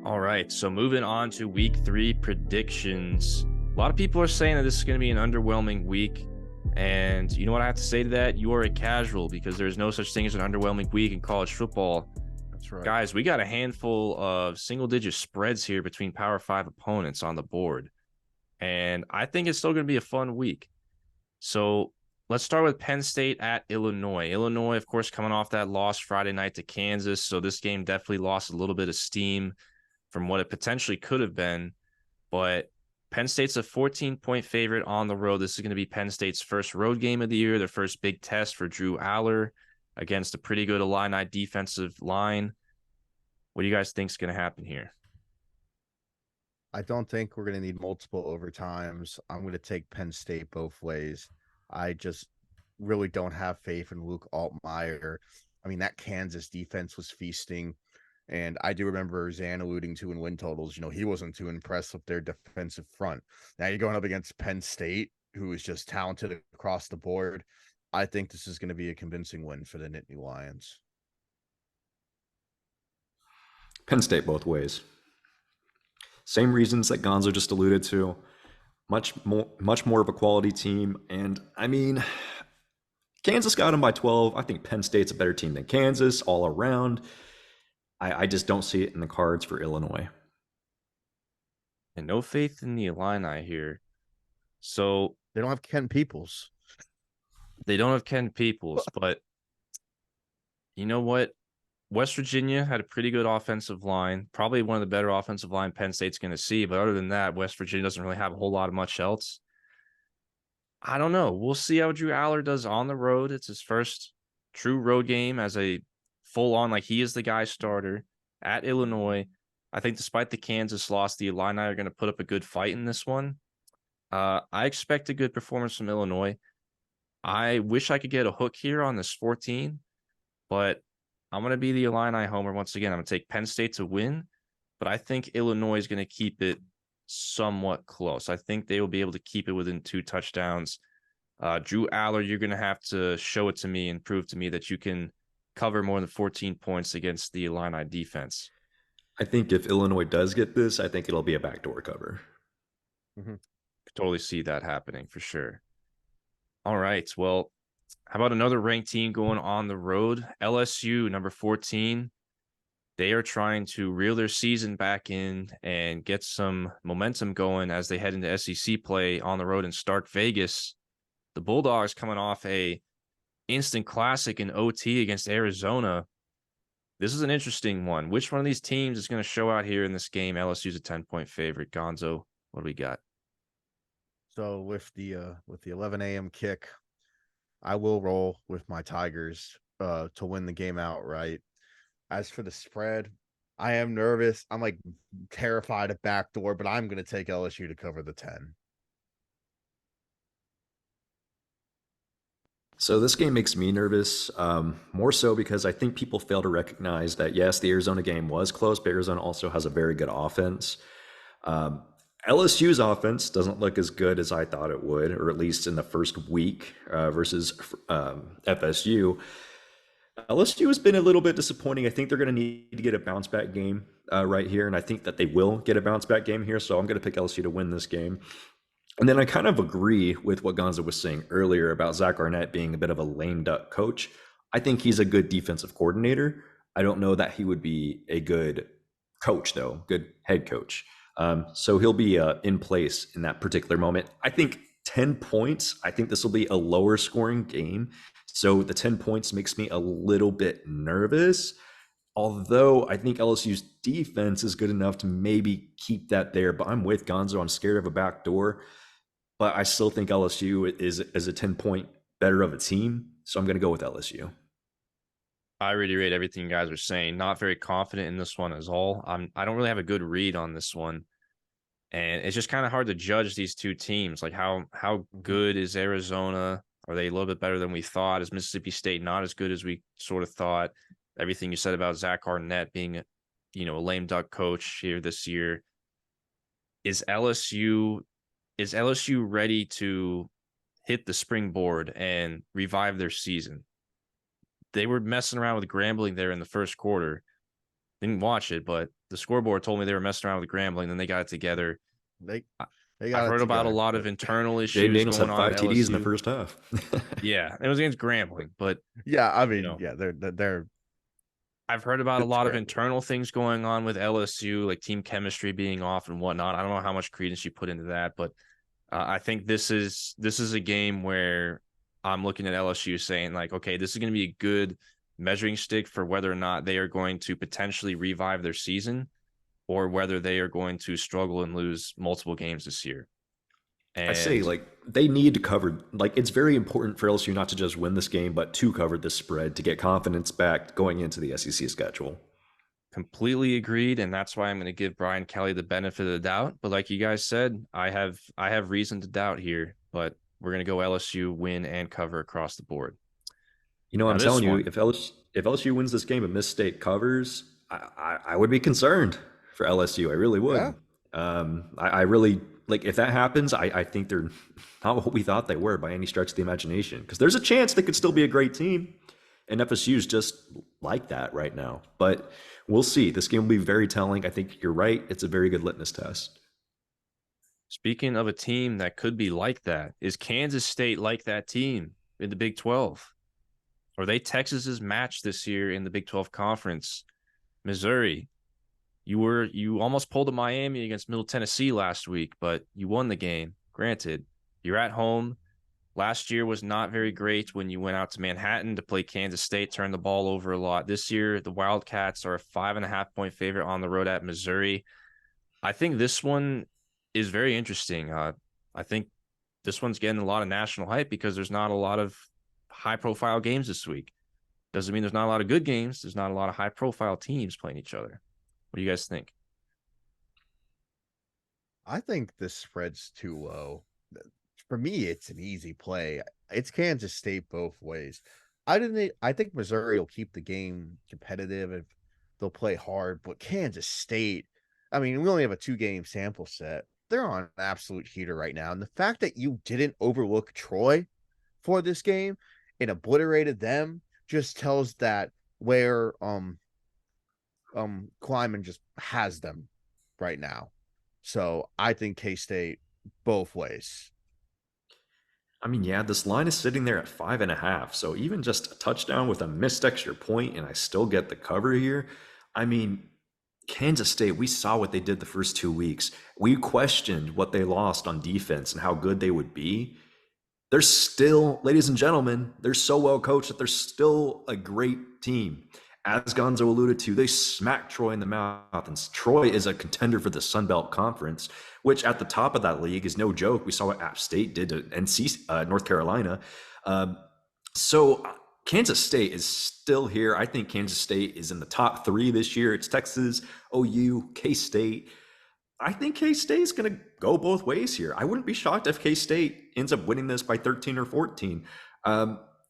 All right, so moving on to week 3 predictions. A lot of people are saying that this is going to be an underwhelming week. And you know what I have to say to that? You are a casual because there's no such thing as an underwhelming week in college football. That's right. Guys, we got a handful of single-digit spreads here between Power 5 opponents on the board. And I think it's still going to be a fun week. So let's start with Penn State at Illinois. Illinois, of course, coming off that loss Friday night to Kansas. So this game definitely lost a little bit of steam from what it potentially could have been. But Penn State's a 14-point favorite on the road. This is going to be Penn State's first road game of the year, their first big test for Drew Aller against a pretty good Illini defensive line. What do you guys think is going to happen here? I don't think we're going to need multiple overtimes. I'm going to take Penn State both ways. I just really don't have faith in Luke Altmaier. I mean, that Kansas defense was feasting. And I do remember Zan alluding to in win totals, he wasn't too impressed with their defensive front. Now you're going up against Penn State, who is just talented across the board. I think this is going to be a convincing win for the Nittany Lions. Penn State both ways. Same reasons that Gonzo just alluded to. Much more of a quality team. And I mean, Kansas got them by 12. I think Penn State's a better team than Kansas all around. I just don't see it in the cards for Illinois. And no faith in the Illini here. So they don't have Ken Peoples. They don't have Ken Peoples, but you know what? West Virginia had a pretty good offensive line, probably one of the better offensive line Penn State's going to see. But other than that, West Virginia doesn't really have a whole lot of much else. I don't know. We'll see how Drew Aller does on the road. It's his first true road game as a full-on, like he is the guy starter at Illinois. I think despite the Kansas loss, the Illini are going to put up a good fight in this one. I expect a good performance from Illinois. I wish I could get a hook here on this 14, but I'm going to be the Illini homer once again. I'm going to take Penn State to win, but I think Illinois is going to keep it somewhat close. I think they will be able to keep it within 2 touchdowns. Drew Aller, you're going to have to show it to me and prove to me that you can cover more than 14 points against the Illini defense. I think if Illinois does get this, I think it'll be a backdoor cover. Mm-hmm. Could totally see that happening for sure. All right. Well, how about another ranked team going on the road? LSU, number 14. They are trying to reel their season back in and get some momentum going as they head into SEC play on the road in Stark Vegas. The Bulldogs coming off a instant classic in OT against Arizona. This is an interesting one. Which one of these teams is going to show out here in this game? LSU's a 10-point favorite. Gonzo, what do we got? So with the 11 a.m. kick, I will roll with my Tigers to win the game outright. As for the spread, I am nervous. I'm like terrified of backdoor, but I'm going to take LSU to cover the 10. So this game makes me nervous, more so because I think people fail to recognize that, yes, the Arizona game was close, but Arizona also has a very good offense. LSU's offense doesn't look as good as I thought it would, or at least in the first week versus FSU. LSU has been a little bit disappointing. I think they're going to need to get a bounce back game right here, and I think that they will get a bounce back game here, so I'm going to pick LSU to win this game. And then I kind of agree with what Gonzo was saying earlier about Zach Arnett being a bit of a lame duck coach. I think he's a good defensive coordinator. I don't know that he would be a good coach, though, good head coach. So he'll be in place in that particular moment. I think 10 points, I think this will be a lower scoring game. So the 10 points makes me a little bit nervous. Although I think LSU's defense is good enough to maybe keep that there. But I'm with Gonzo. I'm scared of a backdoor. But I still think LSU is a 10-point better of a team. So I'm going to go with LSU. I reiterate everything you guys are saying. Not very confident in this one at all. I don't really have a good read on this one. And it's just kind of hard to judge these two teams. Like how good is Arizona? Are they a little bit better than we thought? Is Mississippi State not as good as we sort of thought? Everything you said about Zach Arnett being, a lame duck coach here this year. Is LSU ready to hit the springboard and revive their season? They were messing around with Grambling there in the first quarter. Didn't watch it, but the scoreboard told me they were messing around with Grambling, then they got it together. They I've got it heard about a together, lot but of internal Jaden issues Daniels going had on 5 at TDs in the LSU. first half. Yeah, it was against Grambling, but yeah, I you mean, know, yeah, they're I've heard about a it's lot of Grambling. internal things going on with LSU, like team chemistry being off and whatnot. I don't know how much credence you put into that, but I think this is a game where I'm looking at LSU saying like, okay, this is going to be a good measuring stick for whether or not they are going to potentially revive their season or whether they are going to struggle and lose multiple games this year. I say, And like, they need to cover, like, it's very important for LSU not to just win this game, but to cover this spread to get confidence back going into the SEC schedule. completely agreed, and that's why I'm going to give Brian Kelly the benefit of the doubt. But like you guys said, I have reason to doubt here, but we're going to go LSU win and cover across the board. You know, Now I'm this telling you, one, if LSU wins this game and Miss State covers, I would be concerned for LSU. I really Yeah. would. I really like if that happens. I think they're not what we thought they were by any stretch of the imagination. Because there's a chance they could still be a great team, and FSU's just like that right now. But we'll see. This game will be very telling. I think you're right. It's a very good litmus test. speaking of a team that could be like that, is Kansas State like that team in the Big 12? Are they Texas's match this year in the Big 12 conference? Missouri, you almost pulled a Miami against Middle Tennessee last week, but you won the game. Granted, you're at home. Last year was not very great when you went out to Manhattan to play Kansas State, turned the ball over a lot. This year, the Wildcats are a 5.5-point favorite on the road at Missouri. I think this one is very interesting. I think this one's getting a lot of national hype because there's not a lot of high-profile games this week. Doesn't mean there's not a lot of good games. There's not a lot of high-profile teams playing each other. What do you guys think? I think this spread's too low. For me, it's an easy play. It's Kansas State both ways. I think Missouri will keep the game competitive if they'll play hard, but Kansas State, I mean, we only have a 2-game sample set. They're on an absolute heater right now. And the fact that you didn't overlook Troy for this game and obliterated them just tells that where Kleiman just has them right now. So I think K-State both ways. I mean, yeah, this line is sitting there at 5.5. So even just a touchdown with a missed extra point, and I still get the cover here. I mean, Kansas State, we saw what they did the first 2 weeks. We questioned what they lost on defense and how good they would be. They're still, ladies and gentlemen, they're so well coached that they're still a great team. As Gonzo alluded to, they smacked Troy in the mouth, and Troy is a contender for the Sun Belt Conference, which at the top of that league is no joke. We saw what App State did to North Carolina. So Kansas State is still here. I think Kansas State is in the top 3 this year. It's Texas, OU, K-State. I think K-State is going to go both ways here. I wouldn't be shocked if K-State ends up winning this by 13 or 14.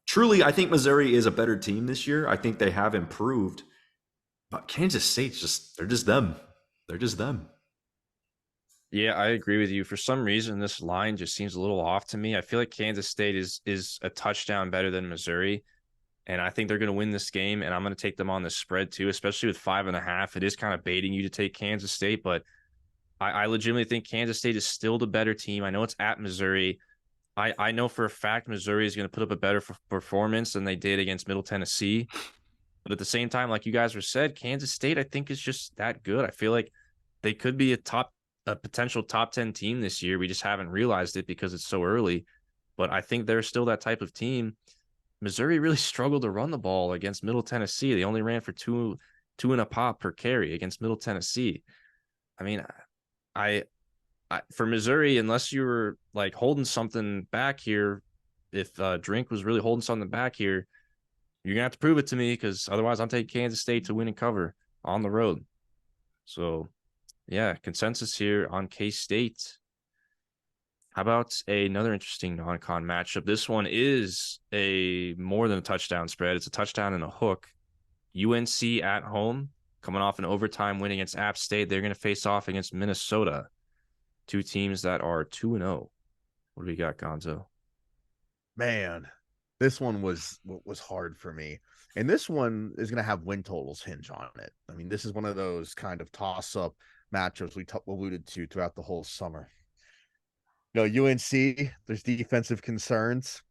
Truly, I think Missouri is a better team this year. I think they have improved. But Kansas State's they're just them. They're just them. Yeah, I agree with you. For some reason, this line just seems a little off to me. I feel like Kansas State is a touchdown better than Missouri, and I think they're going to win this game, and I'm going to take them on the spread too, especially with 5.5. It is kind of baiting you to take Kansas State, but I legitimately think Kansas State is still the better team. I know it's at Missouri. I know for a fact Missouri is going to put up a better performance than they did against Middle Tennessee. But at the same time, like you guys were said, Kansas State, I think, is just that good. I feel like they could be a potential top 10 team this year. We just haven't realized it because it's so early. But I think they're still that type of team. Missouri really struggled to run the ball against Middle Tennessee. They only ran for two and a pop per carry against Middle Tennessee. I mean, I for Missouri, unless you were like holding something back here, if Drink was really holding something back here, you're gonna have to prove it to me because otherwise I'm taking Kansas State to win and cover on the road. So yeah, consensus here on K-State. How about another interesting non-con matchup? This one is a more than a touchdown spread. It's a touchdown and a hook. UNC at home, coming off an overtime win against App State. They're going to face off against Minnesota. 2 teams that are 2-0. What do we got, Gonzo? Man, this one was hard for me. And this one is going to have win totals hinge on it. I mean, this is one of those kind of toss-up matchups we alluded to throughout the whole summer. UNC, there's defensive concerns.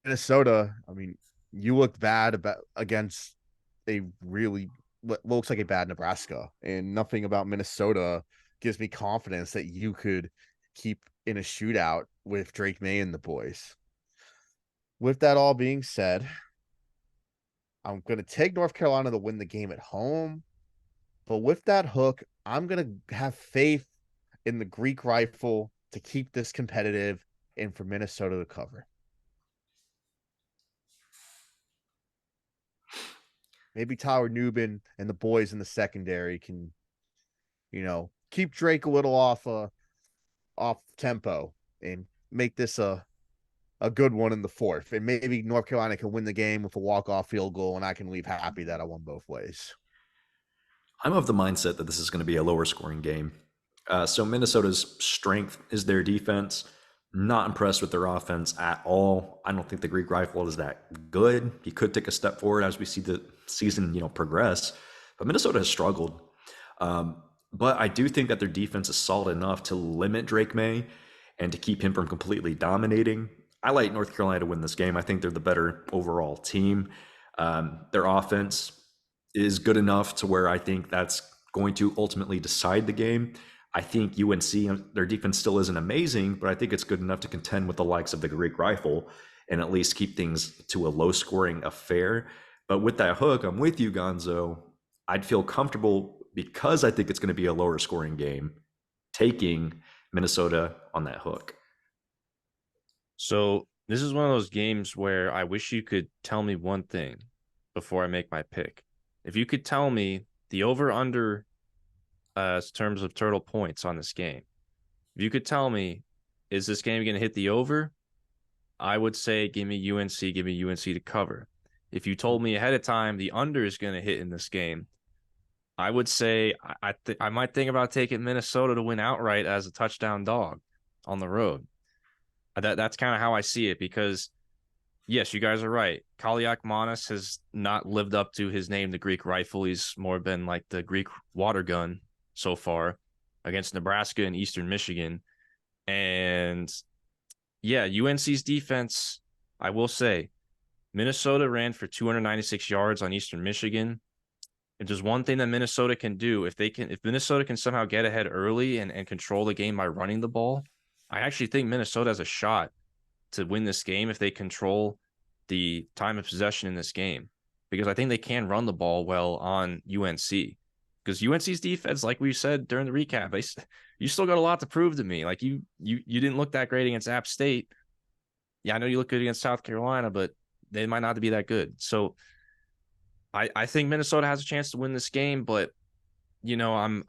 Minnesota, I mean, you looked bad against a really what looks like a bad Nebraska, and nothing about Minnesota gives me confidence that you could keep in a shootout with Drake May and the boys. With that all being said, I'm going to take North Carolina to win the game at home. But with that hook, I'm going to have faith in the Greek rifle to keep this competitive and for Minnesota to cover. Maybe Tyler Nubin and the boys in the secondary can, keep Drake a little off tempo and make this a good one in the fourth. And maybe North Carolina can win the game with a walk-off field goal, and I can leave happy that I won both ways. I'm of the mindset that this is going to be a lower scoring game. So Minnesota's strength is their defense. Not impressed with their offense at all. I don't think the Greek rifle is that good. He could take a step forward as we see the season, progress. But Minnesota has struggled. But I do think that their defense is solid enough to limit Drake May and to keep him from completely dominating. I like North Carolina to win this game. I think they're the better overall team. Their offense is good enough to where I think that's going to ultimately decide the game. I think UNC, their defense still isn't amazing, but I think it's good enough to contend with the likes of the Greek rifle and at least keep things to a low-scoring affair. But with that hook, I'm with you, Gonzo. I'd feel comfortable because I think it's going to be a lower-scoring game, taking Minnesota on that hook. So this is one of those games where I wish you could tell me one thing before I make my pick. If you could tell me the over-under terms of total points on this game, if you could tell me, is this game going to hit the over? I would say give me UNC to cover. If you told me ahead of time the under is going to hit in this game, I would say I might think about taking Minnesota to win outright as a touchdown dog on the road. That's kind of how I see it, because yes, you guys are right. Kaliakmanis has not lived up to his name, the Greek rifle. He's more been like the Greek water gun so far against Nebraska and Eastern Michigan. And yeah, UNC's defense, I will say, Minnesota ran for 296 yards on Eastern Michigan. If there's one thing that Minnesota can do, if Minnesota can somehow get ahead early and control the game by running the ball, I actually think Minnesota has a shot to win this game if they control the time of possession in this game, because I think they can run the ball well on UNC. Because UNC's defense, like we said during the recap, you still got a lot to prove to me. Like you didn't look that great against App State. Yeah, I know you look good against South Carolina, but they might not be that good. So I think Minnesota has a chance to win this game, but I'm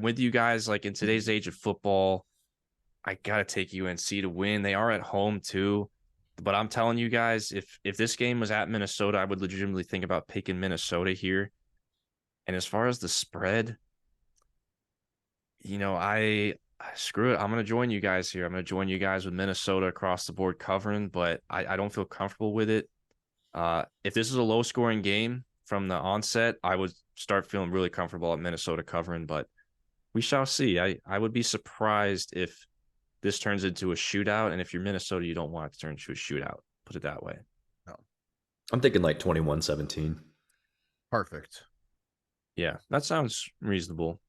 with you guys. Like, in today's age of football, I gotta take UNC to win. They are at home too, but I'm telling you guys, if this game was at Minnesota, I would legitimately think about picking Minnesota here. And as far as the spread, I screw it. I'm gonna join you guys here. I'm gonna join you guys with Minnesota across the board covering, but I don't feel comfortable with it. If this is a low scoring game from the onset, I would start feeling really comfortable at Minnesota covering, but we shall see. I would be surprised if this turns into a shootout. And if you're Minnesota, you don't want it to turn into a shootout. Put it that way. No. I'm thinking like 21-17. Perfect. Yeah, that sounds reasonable.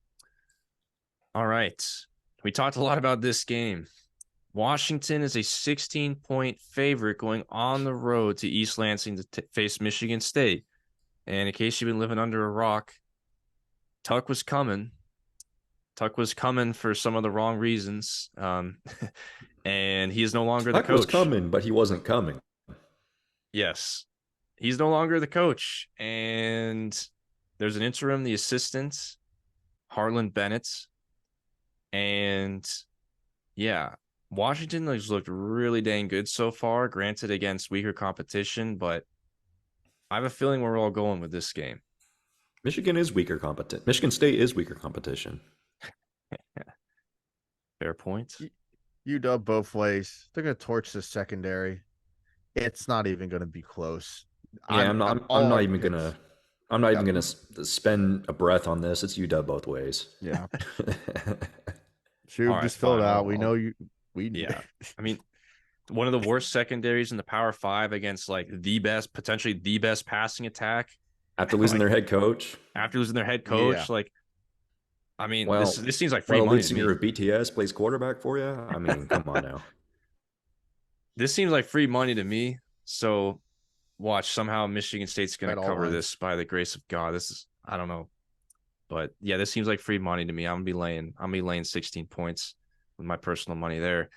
All right. We talked a lot about this game. Washington is a 16-point favorite going on the road to East Lansing to face Michigan State. And in case you've been living under a rock, Tuck was coming. Tuck was coming for some of the wrong reasons. And he is no longer the coach. Tuck was coming, but he wasn't coming. Yes. He's no longer the coach. And there's an interim, the assistant, Harlan Bennett. And yeah, Washington has looked really dang good so far, granted against weaker competition, but I have a feeling we're all going with this game. Michigan is weaker competition. Michigan State is weaker competition. Fair point. UW both ways. They're going to torch the secondary. It's not even going to be close. Yeah, I'm I'm all not our even picks. gonna I'm not even Yep. gonna spend a breath on this. It's UW both ways. Yeah. All Shoob, right, just fill fine. it out. We know you. We. Yeah. I mean, one of the worst secondaries in the Power Five against like potentially the best passing attack. After losing Like their head coach, after losing their head Yeah. coach, like I mean, well, this seems like free while the money lead to singer me. of BTS plays quarterback for you, I mean, come on now. This seems like free money to me. So watch somehow Michigan State's going to Bet all cover lines. this by the grace of God. This is I don't know, but yeah, this seems like free money to me. I'm gonna be laying 16 points with my personal money there.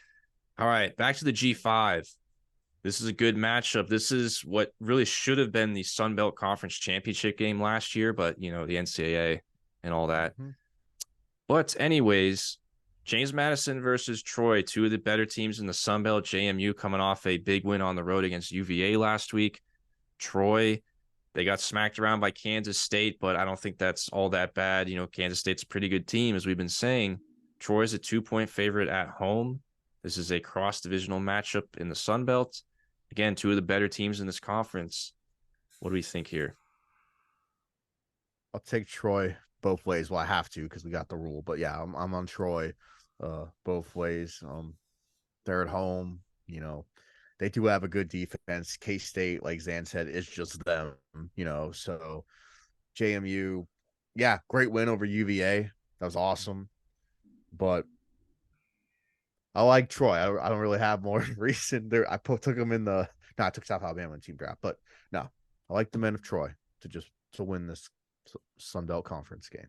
All right, back to the G5. This is a good matchup. This is what really should have been the Sun Belt Conference Championship game last year, but you know, the NCAA and all that. Mhm. But anyways, James Madison versus Troy, two of the better teams in the Sun Belt. JMU coming off a big win on the road against UVA last week. Troy, they got smacked around by Kansas State, but I don't think that's all that bad. You know, Kansas State's a pretty good team, as we've been saying. Troy's a 2-point favorite at home. This is a cross-divisional matchup in the Sun Belt. Again, two of the better teams in this conference. What do we think here? I'll take Troy both ways. Well, I have to because we got the rule. But yeah, I'm on Troy both ways. They're at home. You know, they do have a good defense. K-State, like Zan said, is just them. You know, so JMU, yeah, great win over UVA. That was awesome. But I like Troy. I don't really have more reason there. Took them in the no, I took South Alabama in team draft, but no, I like the men of Troy to win this Sun Belt Conference game.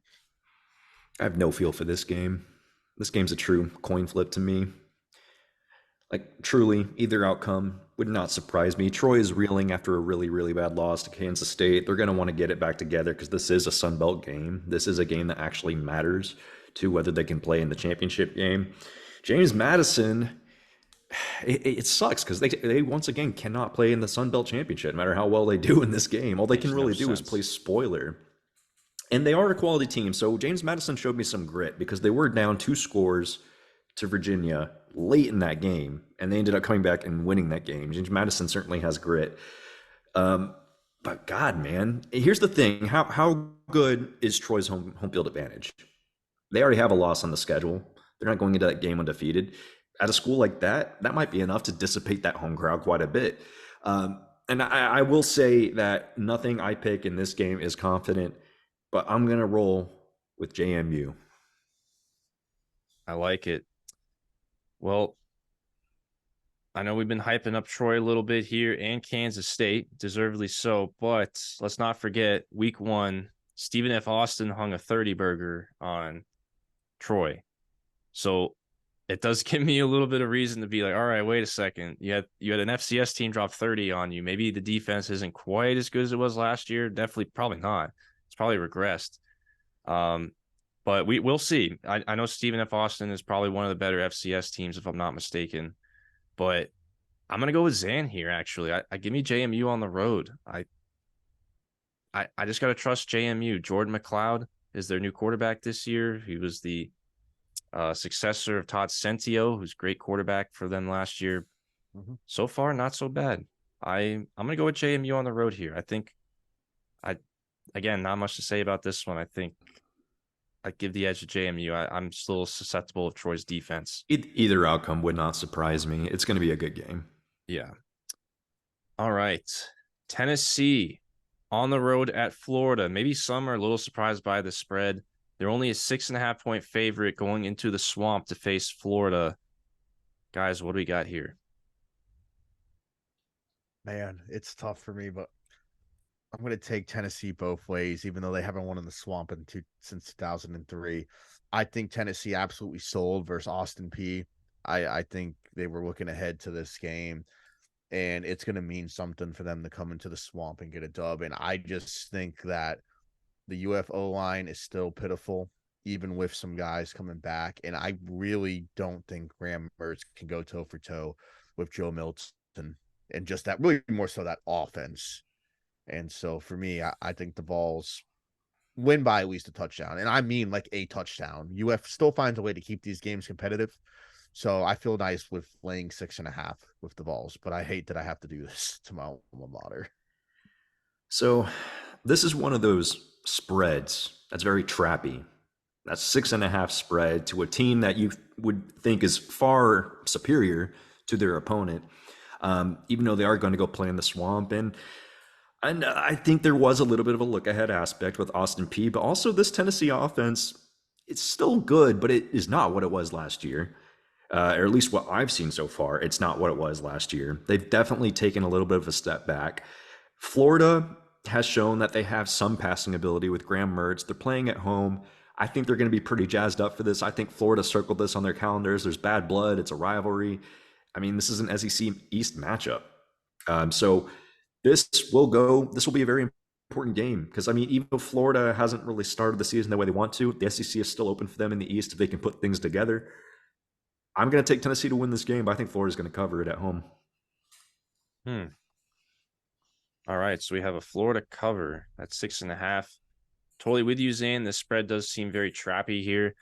I have no feel for this game. This game's a true coin flip to me. Like, truly, either outcome would not surprise me. Troy is reeling after a really, really bad loss to Kansas State. They're going to want to get it back together because this is a Sun Belt game. This is a game that actually matters to whether they can play in the championship game. James Madison, it sucks because they once again cannot play in the Sun Belt Championship, no matter how well they do in this game. All they can Makes no really do is sense. play spoiler. And they are a quality team. So James Madison showed me some grit because they were down 2 scores to Virginia late in that game, and they ended up coming back and winning that game. James Madison certainly has grit. But God, man, here's the thing: how good is Troy's home field advantage? They already have a loss on the schedule. They're not going into that game undefeated. At a school like that, that might be enough to dissipate that home crowd quite a bit. And I will say that nothing I pick in this game is confident, but I'm going to roll with JMU. I like it. Well, I know we've been hyping up Troy a little bit here and Kansas State, deservedly so, but let's not forget week 1, Stephen F. Austin hung a 30 burger on Troy. So it does give me a little bit of reason to be like, all right, wait a second. You had an FCS team drop 30 on you. Maybe the defense isn't quite as good as it was last year. Definitely, probably not. It's probably regressed. But we'll see. I know Stephen F. Austin is probably one of the better FCS teams, if I'm not mistaken. But I'm gonna go with Zan here. Actually, I give me JMU on the road. I just gotta trust JMU. Jordan McLeod is their new quarterback this year. He was the successor of Todd Centio, who's a great quarterback for them last year. Mm-hmm. So far, not so bad. I'm gonna go with JMU on the road here. I think again, not much to say about this one. I think I'd give the edge to JMU. I'm still susceptible of Troy's defense. Either outcome would not surprise me. It's going to be a good game. Yeah. All right. Tennessee on the road at Florida. Maybe some are a little surprised by the spread. They're only a 6.5-point favorite going into the Swamp to face Florida. Guys, what do we got here? Man, it's tough for me, but I'm going to take Tennessee both ways, even though they haven't won in the Swamp since 2003. I think Tennessee absolutely sold versus Austin Peay. I think they were looking ahead to this game, and it's going to mean something for them to come into the Swamp and get a dub. And I just think that the UFO line is still pitiful, even with some guys coming back. And I really don't think Graham Mertz can go toe for toe with Joe Milton and just that, really more so that offense. And so for me, I think the Vols win by at least a touchdown. And I mean like a touchdown. UF still finds a way to keep these games competitive. So I feel nice with laying 6.5 with the Vols, but I hate that I have to do this to my alma mater. So this is one of those spreads that's very trappy. That's 6.5 spread to a team that you would think is far superior to their opponent, even though they are going to go play in the swamp. And I think there was a little bit of a look ahead aspect with Austin P, but also this Tennessee offense, it's still good, but it is not what it was last year. Or at least what I've seen so far, it's not what it was last year. They've definitely taken a little bit of a step back. Florida has shown that they have some passing ability with Graham Mertz. They're playing at home. I think they're going to be pretty jazzed up for this. I think Florida circled this on their calendars. There's bad blood. It's a rivalry. I mean, this is an SEC East matchup. So this will go. This will be a very important game because, I mean, even though Florida hasn't really started the season the way they want to, the SEC is still open for them in the East if they can put things together. I'm going to take Tennessee to win this game, but I think Florida's going to cover it at home. All right, so we have a Florida cover at 6.5. Totally with you, Zane. This spread does seem very trappy here.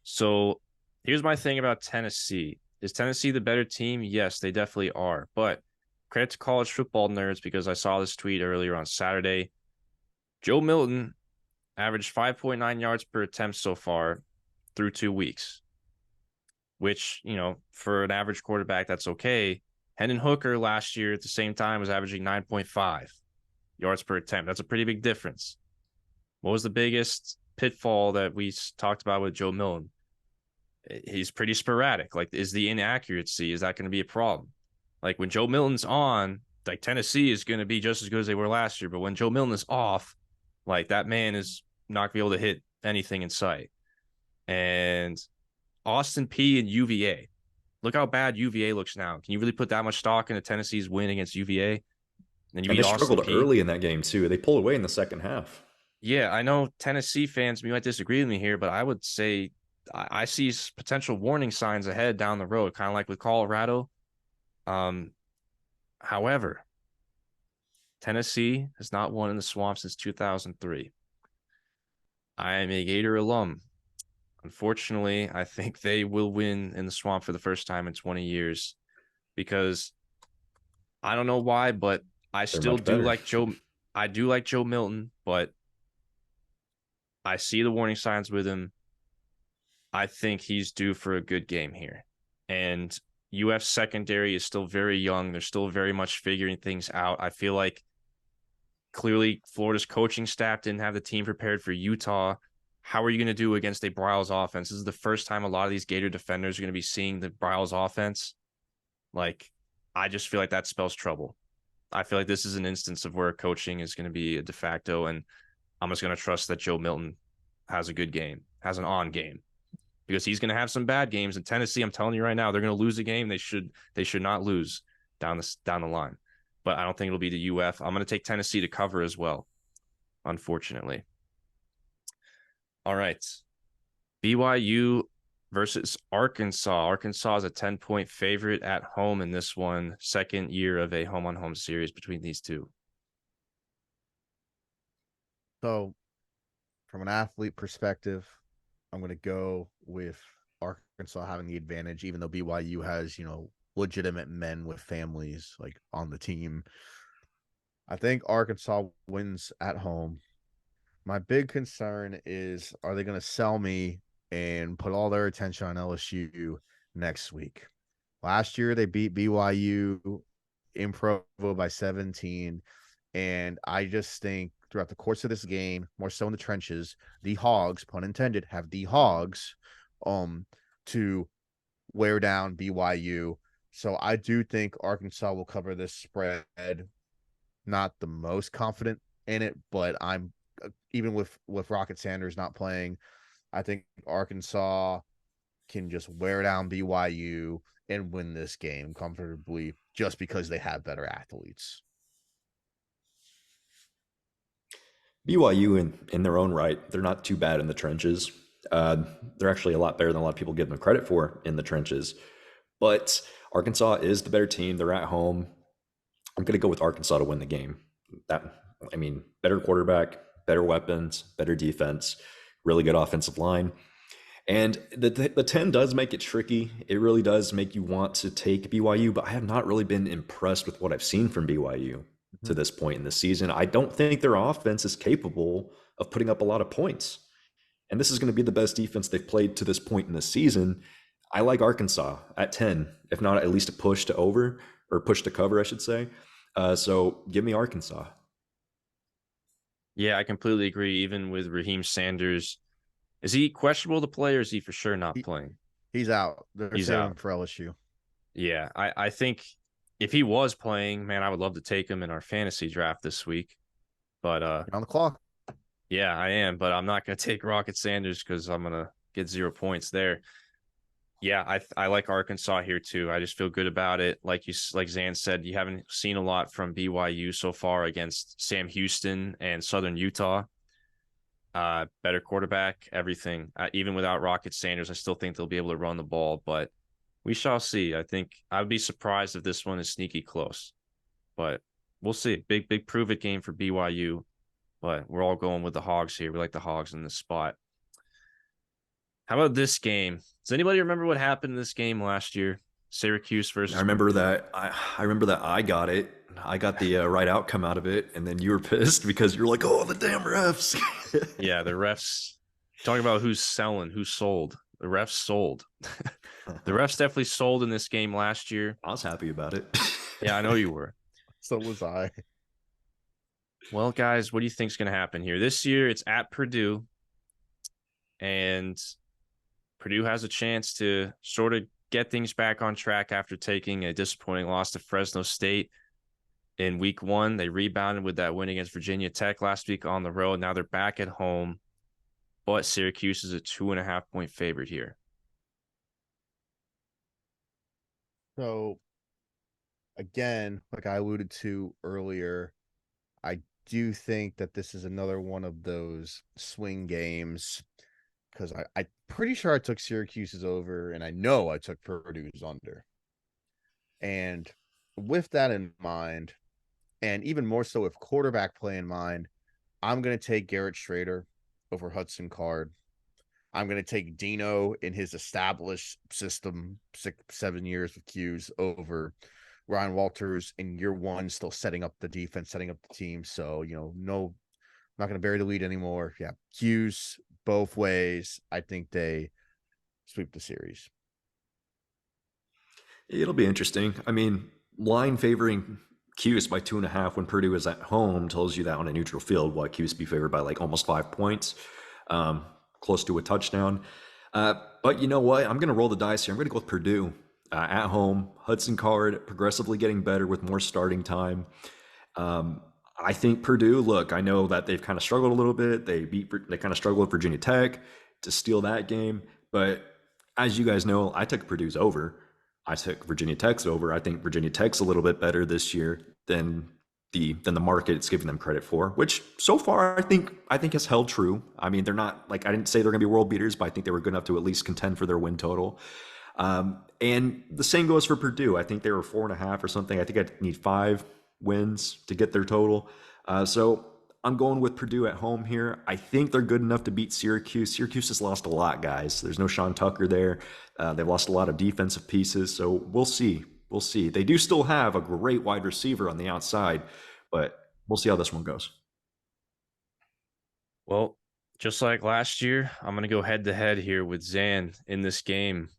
So here's my thing about Tennessee. Is Tennessee the better team? Yes, they definitely are. But credit to college football nerds because I saw this tweet earlier on Saturday. Joe Milton averaged 5.9 yards per attempt so far through 2 weeks, which, you know, for an average quarterback, that's okay. Hendon Hooker last year at the same time was averaging 9.5 yards per attempt. That's a pretty big difference. What was the biggest pitfall that we talked about with Joe Milton? He's pretty sporadic. Like, is the inaccuracy, is that going to be a problem? Like, when Joe Milton's on, like, Tennessee is going to be just as good as they were last year. But when Joe Milton is off, like, that man is not going to be able to hit anything in sight. And Austin P and UVA. Look how bad UVA looks now. Can you really put that much stock into Tennessee's win against UVA? And they struggled early in that game, too. They pulled away in the second half. Yeah, I know Tennessee fans, you might disagree with me here, but I would say I see potential warning signs ahead down the road, kind of like with Colorado. However, Tennessee has not won in the swamp since 2003. I am a Gator alum. Unfortunately, I think they will win in the swamp for the first time in 20 years because I don't know why, but I still do like Joe. I do like Joe Milton, but I see the warning signs with him. I think he's due for a good game here. And UF secondary is still very young. They're still very much figuring things out. I feel like clearly Florida's coaching staff didn't have the team prepared for Utah. How are you going to do against a Briles offense? This is the first time a lot of these Gator defenders are going to be seeing the Briles offense. Like, I just feel like that spells trouble. I feel like this is an instance of where coaching is going to be a de facto, and I'm just going to trust that Joe Milton has a good game, has an on game, because he's going to have some bad games. In Tennessee, I'm telling you right now, they're going to lose a game they should not lose down the line. But I don't think it'll be the UF. I'm going to take Tennessee to cover as well, unfortunately. All right. BYU versus Arkansas. Arkansas is a 10-point favorite at home in this one. Second year of a home-on-home series between these two. So, from an athlete perspective, I'm going to go with Arkansas having the advantage, even though BYU has, legitimate men with families like on the team. I think Arkansas wins at home. My big concern is, are they going to sell me and put all their attention on LSU next week? Last year, they beat BYU in Provo by 17. And I just think throughout the course of this game, more so in the trenches, the Hogs, pun intended, have the Hogs to wear down BYU. So I do think Arkansas will cover this spread. Not the most confident in it, but I'm even with Rocket Sanders not playing, I think Arkansas can just wear down BYU and win this game comfortably just because they have better athletes. BYU in their own right, they're not too bad in the trenches. They're actually a lot better than a lot of people give them credit for in the trenches. But Arkansas is the better team. They're at home. I'm going to go with Arkansas to win the game. Better quarterback, better weapons, better defense, really good offensive line. And the 10 does make it tricky. It really does make you want to take BYU, but I have not really been impressed with what I've seen from BYU. to this point in the season. I don't think their offense is capable of putting up a lot of points. And this is going to be the best defense they've played to this point in the season. I like Arkansas at 10, if not at least a push to over or push to cover, I should say. So give me Arkansas. Yeah, I completely agree. Even with Raheem Sanders, is he questionable to play or is he for sure not playing? He's out. They're He's saving out him for LSU. Yeah, I think if he was playing, man, I would love to take him in our fantasy draft this week. But You're on the clock. yeah, I am, but I'm not going to take Rocket Sanders because I'm going to get 0 points there. Yeah, I like Arkansas here too. I just feel good about it. Like Zan said, you haven't seen a lot from BYU so far against Sam Houston and Southern Utah. Better quarterback, everything. Even without Rocket Sanders, I still think they'll be able to run the ball, but we shall see. I think I would be surprised if this one is sneaky close, but we'll see. Big prove it game for BYU, but we're all going with the Hogs here. We like the Hogs in this spot. How about this game? Does anybody remember what happened in this game last year? Syracuse versus. I remember that. I remember that I got it. I got the right outcome out of it, and then you were pissed because you're like, "Oh, the damn refs!" Yeah, the refs. Talking about who's selling, who sold. The refs sold. The refs definitely sold in this game last year. I was happy about it. Yeah, I know you were. So was I. Well, guys, what do you think is going to happen here? This year, it's at Purdue, and Purdue has a chance to sort of get things back on track after taking a disappointing loss to Fresno State in week 1. They rebounded with that win against Virginia Tech last week on the road. Now they're back at home, but Syracuse is a 2.5-point favorite here. So, again, like I alluded to earlier, I do think that this is another one of those swing games because I'm pretty sure I took Syracuse's over, and I know I took Purdue's under. And with that in mind, and even more so with quarterback play in mind, I'm going to take Garrett Schrader over Hudson Card. I'm going to take Dino in his established system, 6-7 years with Q's over Ryan Walters in year 1, still setting up the defense, setting up the team. So, no, I'm not going to bury the lead anymore. Yeah, Q's both ways. I think they sweep the series. It'll be interesting. I mean, line favoring Cuse by 2.5 when Purdue is at home tells you that on a neutral field, what Cuse be favored by like almost 5 points. Close to a touchdown. But you know what? I'm going to roll the dice here. I'm going to go with Purdue at home. Hudson Card progressively getting better with more starting time. I think Purdue, look, I know that they've kind of struggled a little bit. They kind of struggled with Virginia Tech to steal that game. But as you guys know, I took Purdue's over. I took Virginia Tech's over. I think Virginia Tech's a little bit better this year than the market's giving them credit for, which so far I think has held true. I mean, they're not like, I didn't say they're going to be world beaters, but I think they were good enough to at least contend for their win total. And the same goes for Purdue. I think they were 4.5 or something. I think I need 5 wins to get their total. So I'm going with Purdue at home here. I think they're good enough to beat Syracuse. Syracuse has lost a lot, guys. There's no Sean Tucker there. They've lost a lot of defensive pieces. So we'll see. We'll see. They do still have a great wide receiver on the outside, but we'll see how this one goes. Well, just like last year, I'm going to go head to head here with Zan in this game.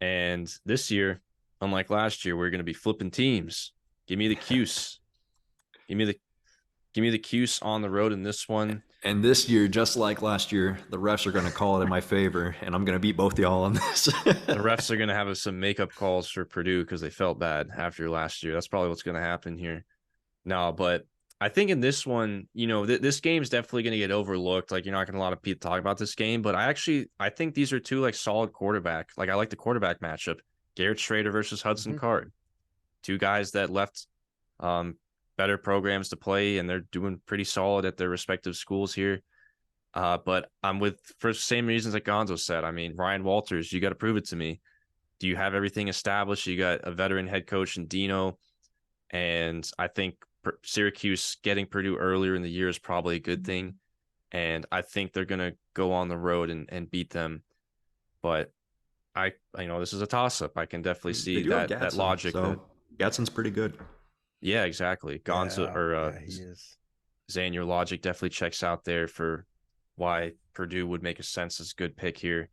And this year, unlike last year, we're going to be flipping teams. Give me the Cuse. Give me the Cuse on the road in this one. And this year, just like last year, the refs are going to call it in my favor, and I'm going to beat both y'all on this. The refs are going to have some makeup calls for Purdue because they felt bad after last year. That's probably what's going to happen here. No, but I think in this one, this game is definitely going to get overlooked. Like, you're not going to a lot of people talk about this game, but I think these are two like solid quarterback. Like, I like the quarterback matchup. Garrett Schrader versus Hudson Card. Two guys that left better programs to play, and they're doing pretty solid at their respective schools here. But I'm for the same reasons that Gonzo said. I mean, Ryan Walters, you got to prove it to me. Do you have everything established? You got a veteran head coach in Dino, and I think Syracuse getting Purdue earlier in the year is probably a good thing. And I think they're going to go on the road and beat them. But this is a toss-up. I can definitely see that logic. So Gadsden's pretty good. Yeah, exactly. Gonzo Yeah, he is. Zane, your logic definitely checks out there for why Purdue would make a sense as a good pick here.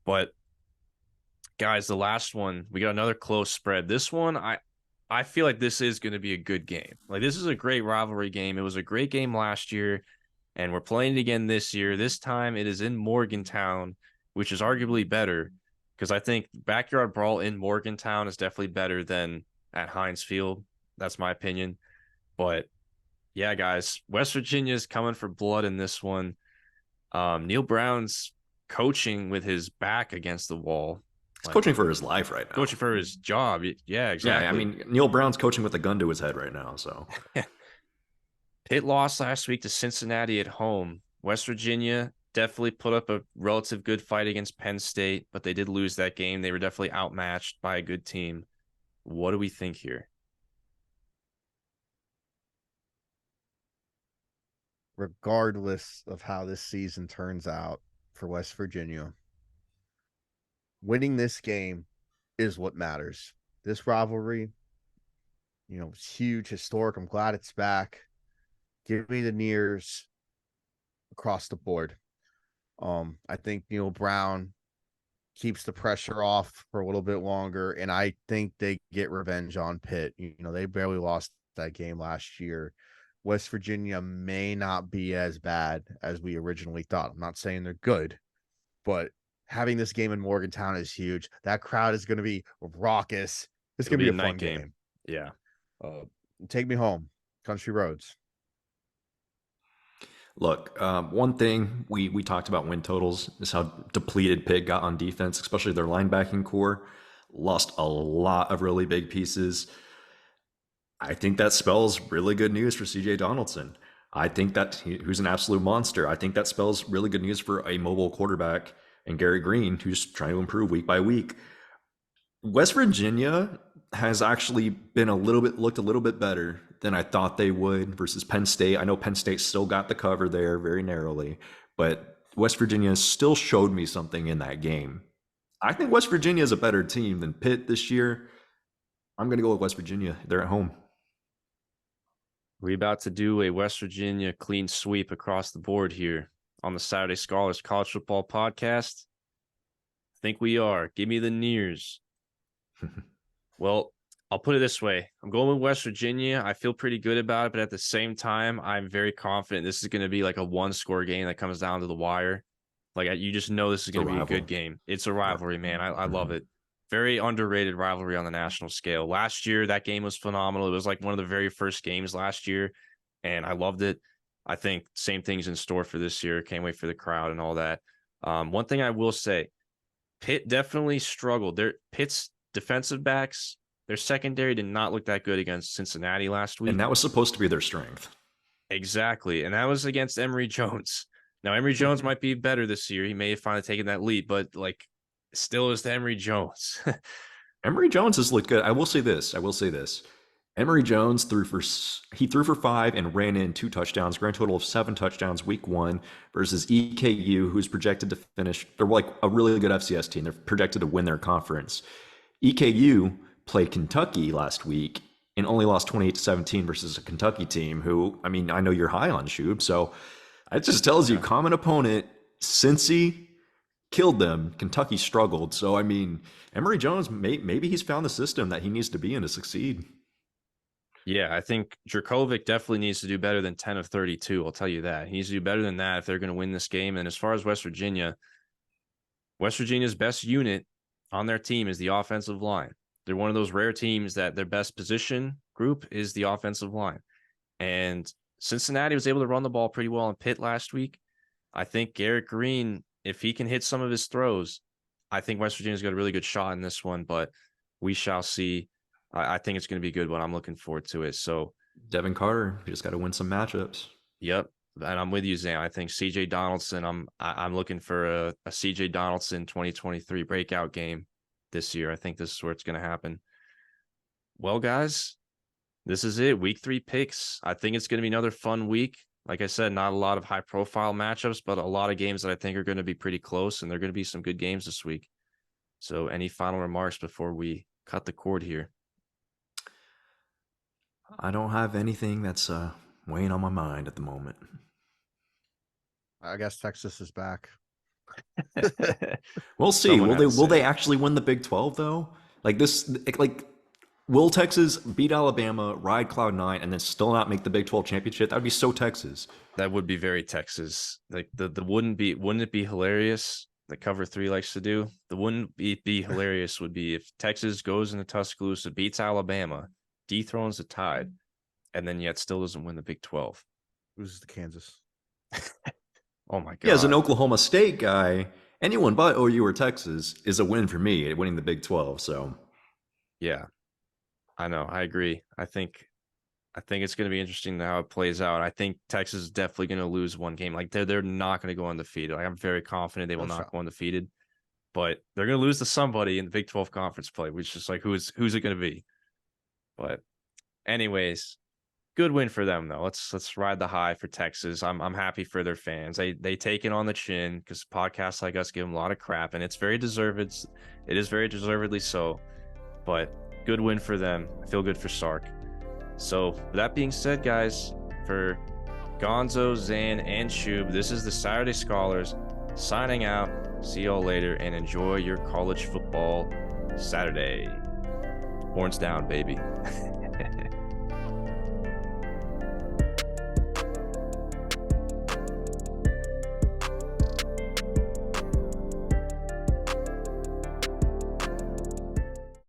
But guys, the last one, we got another close spread. This one, I feel like this is going to be a good game. Like this is a great rivalry game. It was a great game last year, and we're playing it again this year. This time it is in Morgantown, which is arguably better because I think backyard brawl in Morgantown is definitely better than at Heinz Field. That's my opinion. But yeah, guys, West Virginia is coming for blood in this one. Neil Brown's coaching with his back against the wall. He's Like coaching for his life right now. coaching for his job. Yeah, exactly. Yeah, I mean, Neil Brown's coaching with a gun to his head right now. So Pitt lost last week to Cincinnati at home. West Virginia definitely put up a relative good fight against Penn State, but they did lose that game. They were definitely outmatched by a good team. What do we think here? Regardless of how this season turns out for West Virginia, winning this game is what matters. This rivalry, it's huge, historic. I'm glad it's back. Give me the Nears across the board. I think Neil Brown keeps the pressure off for a little bit longer, and I think they get revenge on Pitt. They barely lost that game last year. West Virginia may not be as bad as we originally thought. I'm not saying they're good, but having this game in Morgantown is huge. That crowd is going to be raucous. It's going to be a fun game. Yeah. Take me home, country roads. look, one thing we talked about win totals is how depleted Pitt got on defense, especially their linebacking core. Lost a lot of really big pieces. I think that spells really good news for CJ Donaldson. I think that who's an absolute monster. I think that spells really good news for a mobile quarterback and Gary Green, who's trying to improve week by week. West Virginia has actually been looked a little bit better than I thought they would versus Penn State. I know Penn State still got the cover there very narrowly, but West Virginia still showed me something in that game. I think West Virginia is a better team than Pitt this year. I'm going to go with West Virginia. They're at home. We're about to do a West Virginia clean sweep across the board here on the Saturday Scholars College Football Podcast. I think we are. Give me the Nears. Well, I'll put it this way. I'm going with West Virginia. I feel pretty good about it, but at the same time, I'm very confident this is going to be like a one-score game that comes down to the wire. Like, you just know this is going to be a good game. It's a rivalry, man. I love it. Very underrated rivalry on the national scale. Last year, that game was phenomenal. It was like one of the very first games last year, and I loved it. I think same things in store for this year. Can't wait for the crowd and all that. One thing I will say, Pitt definitely struggled. Pitt's defensive backs, their secondary did not look that good against Cincinnati last week. And that was supposed to be their strength. Exactly. And that was against Emory Jones. Now, Emory Jones might be better this year. He may have finally taken that leap, but still is the Emory Jones. Emory Jones has looked good. I will say this. Emory Jones threw for 5 and ran in 2 touchdowns, grand total of 7 touchdowns week 1 versus EKU, who's projected to finish. They're like a really good FCS team. They're projected to win their conference. EKU played Kentucky last week and only lost 28-17 versus a Kentucky team who, I mean, I know you're high on Shoob, so it just tells you common opponent. Cincy killed them. Kentucky struggled. So, I mean, Emory Jones, maybe he's found the system that he needs to be in to succeed. Yeah, I think Dracovic definitely needs to do better than 10 of 32. I'll tell you that. He needs to do better than that if they're going to win this game. And as far as West Virginia's best unit on their team is the offensive line. They're one of those rare teams that their best position group is the offensive line. And Cincinnati was able to run the ball pretty well in Pitt last week. I think Garrett Green, if he can hit some of his throws, I think West Virginia's got a really good shot in this one, but we shall see. I think it's going to be a good one. I'm looking forward to it. So Devin Carter, you just got to win some matchups. Yep. And I'm with you, Zan. I think CJ Donaldson, I'm looking for a CJ Donaldson 2023 breakout game this year. I think this is where it's going to happen. Well, guys, this is it. Week 3 picks. I think it's going to be another fun week. Like I said, not a lot of high profile matchups, but a lot of games that I think are going to be pretty close, and they're going to be some good games this week. So any final remarks before we cut the cord here? I don't have anything that's weighing on my mind at the moment. I guess Texas is back. We'll see. Someone Will had they to will say they it. actually win the Big 12 though? Like this like will Texas beat Alabama, ride cloud 9 and then still not make the Big 12 championship? That would be so Texas. That would be very Texas. Like the wouldn't it be hilarious? The cover 3 likes to do. The wouldn't be hilarious would be if Texas goes into Tuscaloosa, beats Alabama, dethrones the Tide, and then yet still doesn't win the Big 12. Loses to Kansas. Oh my god. Yeah, as an Oklahoma State guy, anyone but OU or Texas is a win for me at winning the Big 12. So Yeah. I know. I agree. I think it's going to be interesting how it plays out. I think Texas is definitely going to lose one game. Like they're not going to go undefeated. Like, I'm very confident they will not go undefeated, but they're going to lose to somebody in the Big 12 conference play, which is like who's it going to be? But anyways, good win for them though. Let's ride the high for Texas. I'm happy for their fans. They take it on the chin because podcasts like us give them a lot of crap, and it's very deserved. It is very deservedly so. But good win for them. I feel good for Sark. So, with that being said, guys, for Gonzo, Zan, and Shoob, this is the Saturday Scholars signing out. See y'all later and enjoy your college football Saturday. Horns down, baby.